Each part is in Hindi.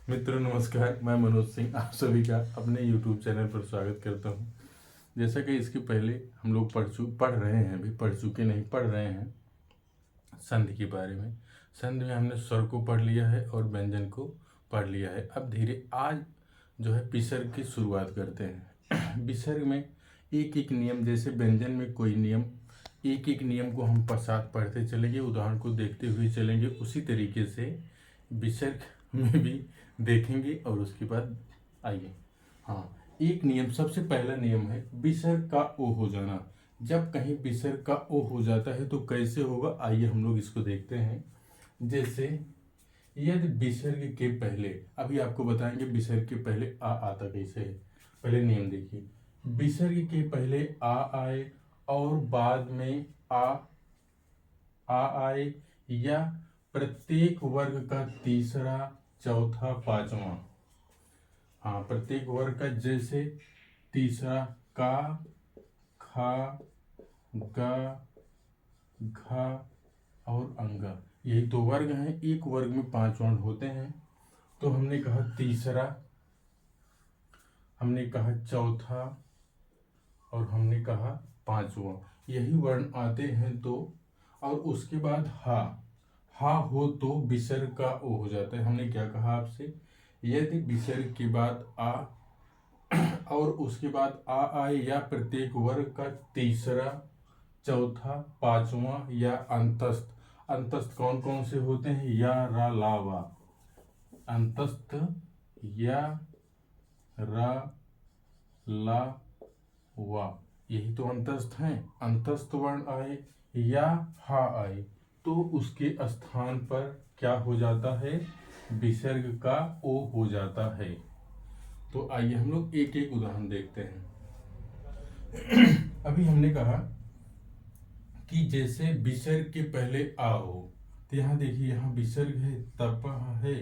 मित्रों नमस्कार, मैं मनोज सिंह आप सभी का अपने YouTube चैनल पर स्वागत करता हूं। जैसा कि इसके पहले हम लोग पढ़ रहे हैं, अभी पढ़ चुके नहीं, पढ़ रहे हैं संधि के बारे में। संधि में हमने स्वर को पढ़ लिया है और व्यंजन को पढ़ लिया है। अब धीरे आज जो है विसर्ग की शुरुआत करते हैं। विसर्ग में एक एक नियम, जैसे व्यंजन में कोई नियम, एक एक नियम को हम साथ पढ़ते चलेंगे, उदाहरण को देखते हुए चलेंगे। उसी तरीके से विसर्ग में भी देखेंगे और उसके बाद आइए। हाँ, एक नियम, सबसे पहला नियम है विसर्ग का ओ हो जाना। जब कहीं विसर्ग का ओ हो जाता है तो कैसे होगा, आइए हम लोग इसको देखते हैं। जैसे यदि विसर्ग के पहले, अभी आपको बताएंगे विसर्ग के पहले आ आता कैसे है। पहले नियम देखिए, विसर्ग के पहले आ आए और बाद में आ आए, या प्रत्येक वर्ग का तीसरा, चौथा, पांचवा। हाँ, प्रत्येक वर्ग का, जैसे तीसरा का, खा, गा, घा और अंगा, यही दो वर्ग हैं। एक वर्ग में 5 वर्ण होते हैं। तो हमने कहा तीसरा, हमने कहा चौथा और हमने कहा पांचवा, यही वर्ण आते हैं। तो और उसके बाद हा हो तो विसर्ग का ओ हो जाता है। हमने क्या कहा आपसे, यदि विसर्ग के बाद आ और उसके बाद आ आए, या प्रत्येक वर्ग का तीसरा, चौथा, पांचवा या अंतस्थ। अंतस्थ कौन कौन से होते हैं, या, रा, ला, वा। अंतस्थ या, रा, ला, वा, यही तो अंतस्थ हैं। अंतस्थ वर्ण आए या हा आए तो उसके स्थान पर क्या हो जाता है, विसर्ग का ओ हो जाता है। तो आइए हम लोग एक एक उदाहरण देखते हैं। अभी हमने कहा कि जैसे विसर्ग के पहले आ हो, तो यहाँ देखिए, यहाँ विसर्ग है, तपह है,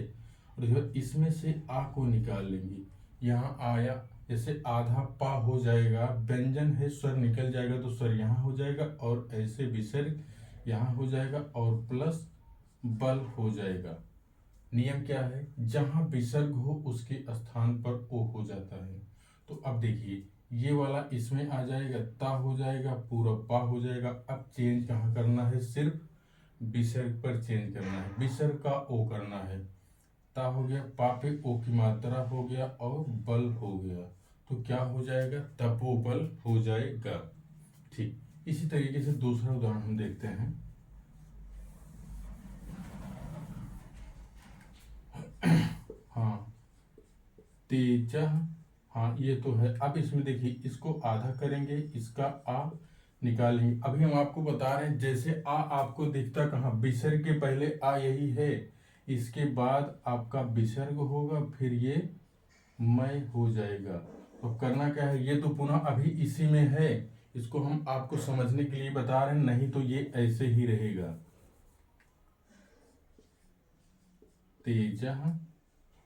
और जो इसमें से आ को निकाल लेंगे। यहाँ आया, जैसे आधा पा हो जाएगा, व्यंजन है, स्वर निकल जाएगा तो स्वर यहाँ हो जाएगा, और ऐसे विसर्ग यहाँ हो जाएगा और प्लस बल हो जाएगा। नियम क्या है, जहां विसर्ग हो उसके स्थान पर ओ हो जाता है। तो अब देखिए, ये वाला इसमें आ जाएगा, ता हो जाएगा, पूरा पा हो जाएगा। अब चेंज कहाँ करना है, सिर्फ विसर्ग पर चेंज करना है, विसर्ग का ओ करना है। ता हो गया, पा पे ओ की मात्रा हो गया और बल हो गया, तो क्या हो जाएगा, तपोबल हो जाएगा। ठीक, इसी तरीके से दूसरा उदाहरण हम देखते हैं। हाँ, तेजा, हाँ ये तो है। अब इसमें देखिए, इसको आधा करेंगे, इसका आ निकालेंगे। अभी हम आपको बता रहे हैं, जैसे आ आपको दिखता कहाँ, विसर्ग के पहले आ यही है, इसके बाद आपका विसर्ग होगा, फिर ये मैं हो जाएगा। तो करना क्या है, ये तो पुनः अभी इसी में है, इसको हम आपको समझने के लिए बता रहे हैं, नहीं तो ये ऐसे ही रहेगा। तेजा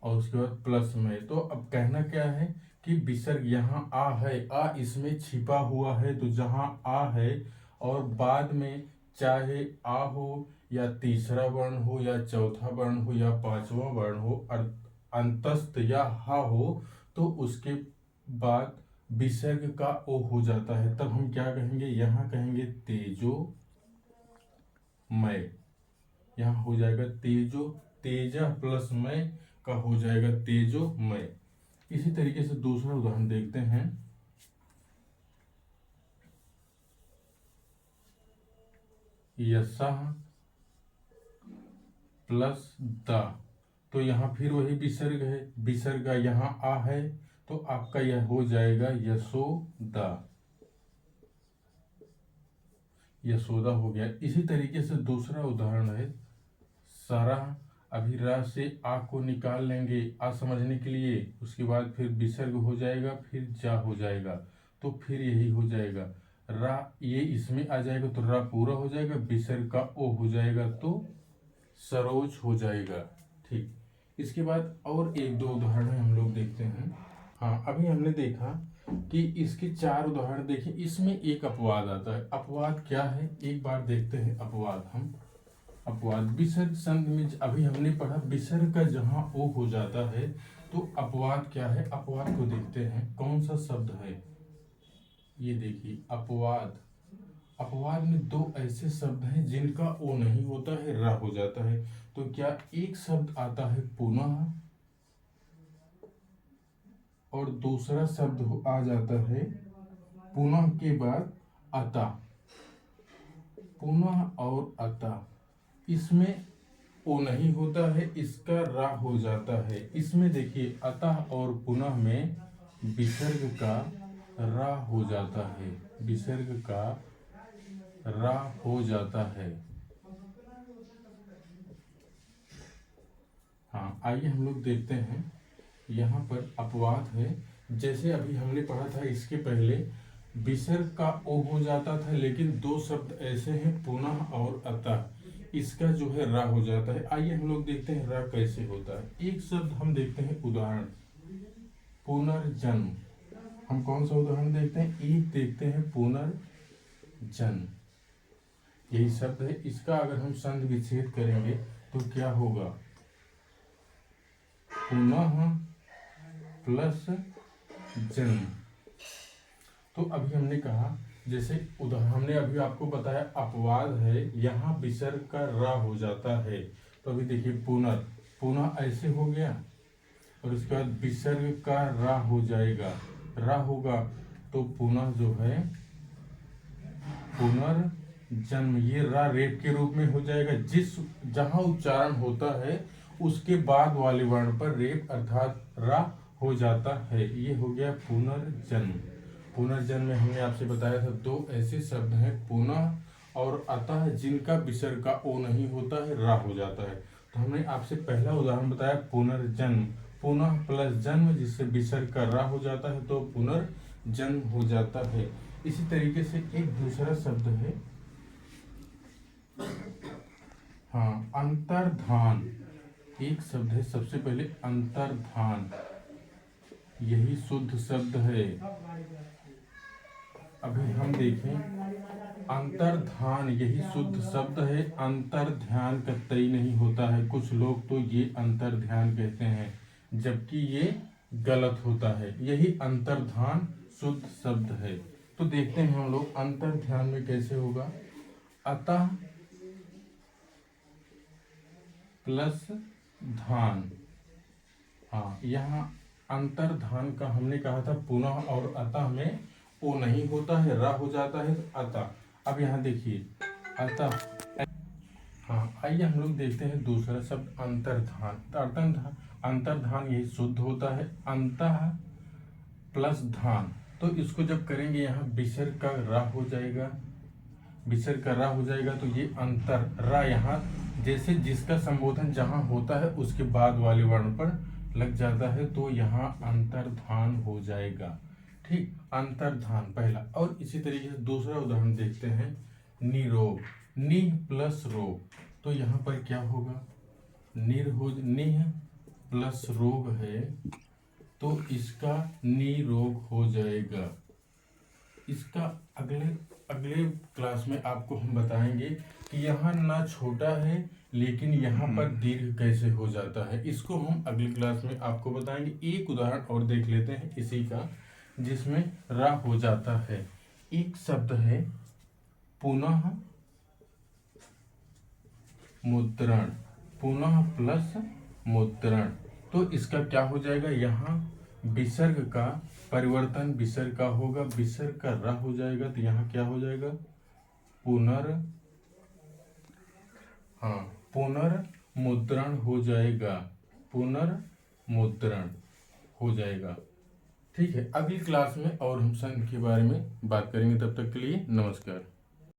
और उसके बाद प्लस में। तो अब कहना क्या है कि विसर्ग यहाँ आ है, आ इसमें छिपा हुआ है, तो जहाँ आ है और बाद में चाहे आ हो या तीसरा वर्ण हो या चौथा वर्ण हो या पांचवा वर्ण हो, अंतस्थ या हा हो, तो उसके बाद विसर्ग का ओ हो जाता है। तब हम क्या कहेंगे, यहाँ कहेंगे तेजो मय, यहाँ हो जाएगा तेजो, तेजा प्लस मय का हो जाएगा तेजो मय। इसी तरीके से दूसरा उदाहरण देखते हैं। यशः प्लस द, तो यहाँ फिर वही विसर्ग है, विसर्ग का यहाँ आ है, तो आपका यह हो जाएगा यशोदा, यशोदा हो गया। इसी तरीके से दूसरा उदाहरण है सरह। अभी र से आ को निकाल लेंगे, आ समझने के लिए, उसके बाद फिर विसर्ग हो जाएगा, फिर जा हो जाएगा, तो फिर यही हो जाएगा रा, ये इसमें आ जाएगा तो रा पूरा हो जाएगा, विसर्ग का ओ हो जाएगा तो सरोज हो जाएगा। ठीक, इसके बाद और एक दो उदाहरण हम लोग देखते हैं। हाँ, अभी हमने देखा कि इसके 4 उदाहरण देखें, इसमें एक अपवाद आता है। अपवाद क्या है, एक बार देखते हैं अपवाद हम। अपवाद विसर्ग संधि में अभी हमने पढ़ा विसर्ग का जहां ओ हो जाता है तो अपवाद क्या है। अपवाद को देखते हैं कौन सा शब्द है। ये देखिए अपवाद। अपवाद में दो ऐसे शब्द हैं जिनका ओ नहीं होता है, रा हो जाता है। तो क्या एक शब्द आता है पुनः और दूसरा शब्द आ जाता है पुनः के बाद अतः। पुनः और अतः इसमें ओ नहीं होता है, इसका रा हो जाता है। इसमें देखिए अतः और पुनः में विसर्ग का रा हो जाता है। विसर्ग का रा हो जाता है। हाँ, आइए हम लोग देखते हैं। यहाँ पर अपवाद है, जैसे अभी हमने पढ़ा था इसके पहले विसर्ग का ओ हो जाता था, लेकिन दो शब्द ऐसे हैं पुनः और अतः, इसका जो है रा हो जाता है। आइए हम लोग देखते हैं रा कैसे होता है। एक शब्द हम देखते हैं उदाहरण पुनर्जन्म। हम कौन सा उदाहरण देखते हैं, एक देखते हैं पुनर्जन्म। यही शब्द है, इसका अगर हम संधि विच्छेद करेंगे तो क्या होगा, पुनः प्लस जन्म। तो अभी हमने कहा जैसे हमने अभी आपको बताया अपवाद है, यहाँ विसर्ग का रा हो जाता है। तो अभी देखिए पुनः ऐसे हो गया और उसके बाद विसर्ग का रा हो जाएगा, रा होगा तो पुनः जो है पुनर्जन्म। ये रा रेप के रूप में हो जाएगा। जहां उच्चारण होता है उसके बाद वाले वर्ण पर रेप अर्थात रा हो जाता है। ये हो गया पुनर्जन्म। पुनर्जन्म में हमने आपसे बताया था दो ऐसे शब्द हैं पुनः और अतः जिनका विसर्ग का ओ नहीं होता है, रा हो जाता है। तो हमने आपसे पहला उदाहरण बताया पुनर्जन्म, पुनः प्लस जन्म जिससे विसर्ग का रा हो जाता है तो पुनर्जन्म हो जाता है। इसी तरीके से एक दूसरा शब्द है, हाँ, अंतर्धान। एक शब्द है सबसे पहले अंतर्धान, यही शुद्ध शब्द है। अभी हम देखें अंतर्धान, यही शुद्ध शब्द है। अंतर्ध्यान कतई नहीं होता है। कुछ लोग तो ये अंतर्ध्यान कहते हैं जबकि ये गलत होता है। यही अंतर्धान शुद्ध शब्द है। तो देखते हैं हम लोग अंतर्ध्यान में कैसे होगा, अतः प्लस धान। हाँ, यहाँ अंतर्धान का हमने कहा था पुनः और अतः में ओ नहीं होता है, रा हो जाता है अतः। अब यहाँ देखिए अतः। हाँ, आइए हम लोग देखते हैं दूसरा शब्द अंतर्धान। अंतर्धान यही शुद्ध होता है, अंतः प्लस धान। तो इसको जब करेंगे यहाँ विसर्ग का रा हो जाएगा, विसर्ग का रा हो जाएगा तो ये अंतर रा यहाँ जैसे जिसका संबोधन जहाँ होता है उसके बाद वाले वर्ण पर लग जाता है तो यहाँ अंतर्धान हो जाएगा। ठीक, अंतर्धान पहला। और इसी तरीके से दूसरा उदाहरण देखते हैं निरोग, निह प्लस रोग। तो यहाँ पर क्या होगा, निह प्लस रोग है तो इसका निरोग हो जाएगा। इसका अगले क्लास में आपको हम बताएंगे कि यहाँ ना छोटा है लेकिन यहाँ पर दीर्घ कैसे हो जाता है। इसको हम अगली क्लास में आपको बताएंगे। एक उदाहरण और देख लेते हैं इसी का जिसमें रा हो जाता है। एक शब्द है पुनः मुद्रण, पुनः प्लस मुद्रण। तो इसका क्या हो जाएगा, यहाँ विसर्ग का परिवर्तन विसर्ग का होगा, विसर्ग का रा हो जाएगा तो यहाँ क्या हो जाएगा पुनर्मुद्रण हो जाएगा, पुनर्मुद्रण हो जाएगा। ठीक है, अगली क्लास में और हम संधि के बारे में बात करेंगे। तब तक के लिए नमस्कार।